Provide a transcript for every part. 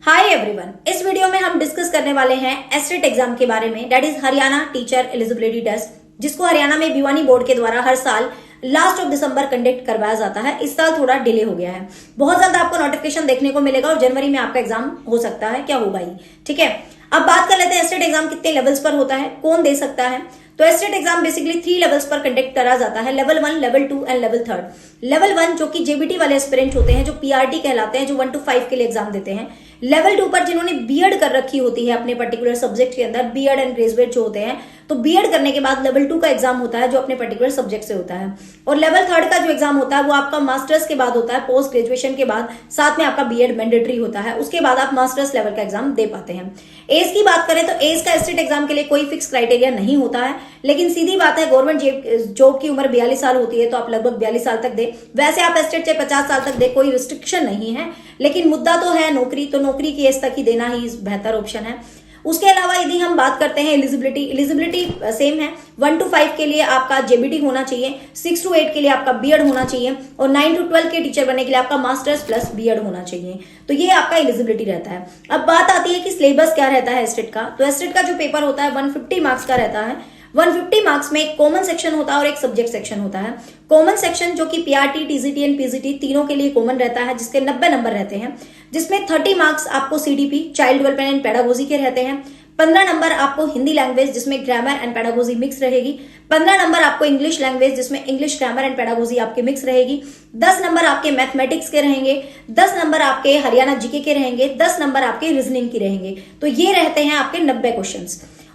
Hi everyone, इस video में हम डिस्कस करने वाले हैं एसटेट एग्जाम के बारे में, that is Haryana teacher eligibility test, जिसको हरियाणा में भिवानी बोर्ड के द्वारा हर साल लास्ट ऑफ दिसंबर कंडक्ट करवाया जाता है। इस साल थोड़ा डिले हो गया है, बहुत ज्यादा आपको नोटिफिकेशन देखने को मिलेगा और जनवरी में आपका एग्जाम हो सकता है, क्या होगा ही। ठीक है, अब बात कर लेते हैं एसटेट एग्जाम कितने लेवल्स पर होता है, कौन दे सकता है। तो एसटेट एग्जाम बेसिकली 3 लेवल्स पर कंडक्ट करा जाता है, level 1, level 2 and level 3। Level 1 जो कि जेबीटी वाले एस्पिरेंट होते हैं, जो पीआरटी कहलाते हैं, जो 1 to 5 के लिए एग्जाम देते हैं। लेवल 2 पर जिन्होंने बीएड कर रखी होती है अपने पर्टिकुलर सब्जेक्ट के अंदर, बीएड एंड ग्रेजुएट जो होते हैं, तो बीएड करने के बाद लेवल 2 का एग्जाम होता है जो अपने पर्टिकुलर सब्जेक्ट से होता है। और लेवल 3 का जो एग्जाम होता है वो आपका मास्टर्स के बाद होता है, पोस्ट ग्रेजुएशन के बाद, साथ में आपका बीएड मैंडेटरी होता है, उसके बाद आप मास्टर्स लेवल का एग्जाम दे पाते हैं। एज की बात करें तो एज का एसटेट एग्जाम के लिए कोई फिक्स क्राइटेरिया नहीं होता है, लेकिन सीधी बात है गवर्नमेंट जॉब की उम्र 42 साल होती है, तो आप लगभग 42 साल तक दे। वैसे आप एसटेट से 50 साल तक दे, कोई रिस्ट्रिक्शन नहीं है, लेकिन मुद्दा तो है नौकरी, तो नौकरी की एज तक ही देना ही बेहतर ऑप्शन है। उसके अलावा यदि हम बात करते हैं एलिजिबिलिटी सेम है। 1 to 5 के लिए आपका जेबीटी होना चाहिए, 6 to 8 के लिए आपका बीएड होना चाहिए, और 9 to 12 के टीचर बनने के लिए आपका मास्टर्स प्लस बीएड होना चाहिए। तो ये आपका एलिजिबिलिटी रहता है। अब बात आती है कि सिलेबस क्या रहता है एसटेट का। तो एसटेट का जो पेपर होता है 150 मार्क्स का रहता है। 150 मार्क्स में एक कॉमन सेक्शन होता है और एक सब्जेक्ट सेक्शन होता है। कॉमन सेक्शन जो कि पीआरटी, टीजीटी एंड पीजीटी तीनों के लिए कॉमन रहता है, जिसके 90 नंबर रहते हैं, जिसमें 30 मार्क्स आपको CDP, child development and pedagogy के रहते हैं। 15 नंबर आपको हिंदी लैंग्वेज, जिसमें ग्रामर एंड पेडागोजी मिक्स रहेगी। 15 नंबर आपको इंग्लिश लैंग्वेज, जिसमें इंग्लिश, ग्रामर एंड पेडागोजी आपके मिक्स रहेगी। 10 नंबर आपके मैथमेटिक्स के रहेंगे। 10 नंबर आपके हरियाणा जीके के रहेंगे। 10 नंबर आपके रीजनिंग के रहेंगे। तो ये रहते हैं आपके 90 क्वेश्चन।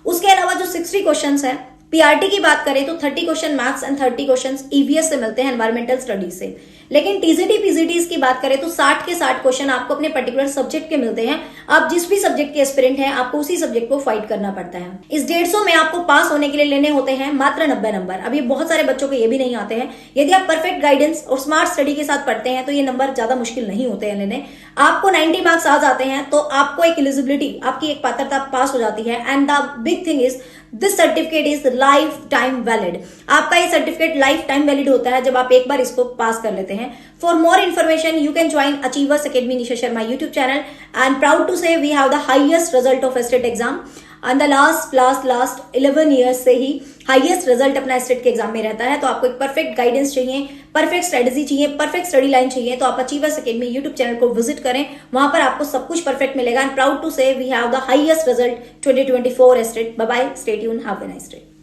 उसके अलावा जो 60 क्वेश्चन है, पीआरटी की बात करें तो 30 question maths and 30 question EVS से मिलते हैं, एनवायरमेंटल स्टडीज से। लेकिन टीजीटी पीजीटीज की बात करें तो 60 के 60 क्वेश्चन आपको अपने पर्टिकुलर सब्जेक्ट के मिलते हैं। आप जिस भी सब्जेक्ट के एस्पिरेंट हैं, आपको उसी सब्जेक्ट को फाइट करना पड़ता है। इस 150 में आपको पास होने के लिए लेने होते हैं मात्र 90 नंबर। अब ये बहुत सारे बच्चों को ये भी नहीं आते हैं। यदि आप परफेक्ट गाइडेंस और स्मार्ट स्टडी के साथ पढ़ते हैं तो ये नंबर ज्यादा मुश्किल नहीं होते हैं लेने। आपको 90 मार्क्स आ जाते हैं तो आपको एक एलिजिबिलिटी, आपकी एक पात्रता पास हो जाती है। And the big thing is this certificate is life time valid. आपका ये सर्टिफिकेट लाइफ टाइम वैलिड होता है जब आप एक बार इसको पास कर लेते हैं। For more information you can join achievers academy Nisha Sharma YouTube channel. I am proud to say we have the highest result of state exam and the last 11 years से ही हाईएस्ट रिजल्ट अपना एसटेट के एग्जाम में रहता है। तो आपको एक परफेक्ट गाइडेंस चाहिए, परफेक्ट स्ट्रेटेजी चाहिए, परफेक्ट स्टडी लाइन चाहिए, तो आप अचीवर्स अकेडमी यूट्यूब चैनल को विजिट करें। वहां पर आपको सब कुछ परफेक्ट मिलेगा। And proud to say we have the highest result 2024 एसटेट। Bye bye, stay tuned, have a nice day.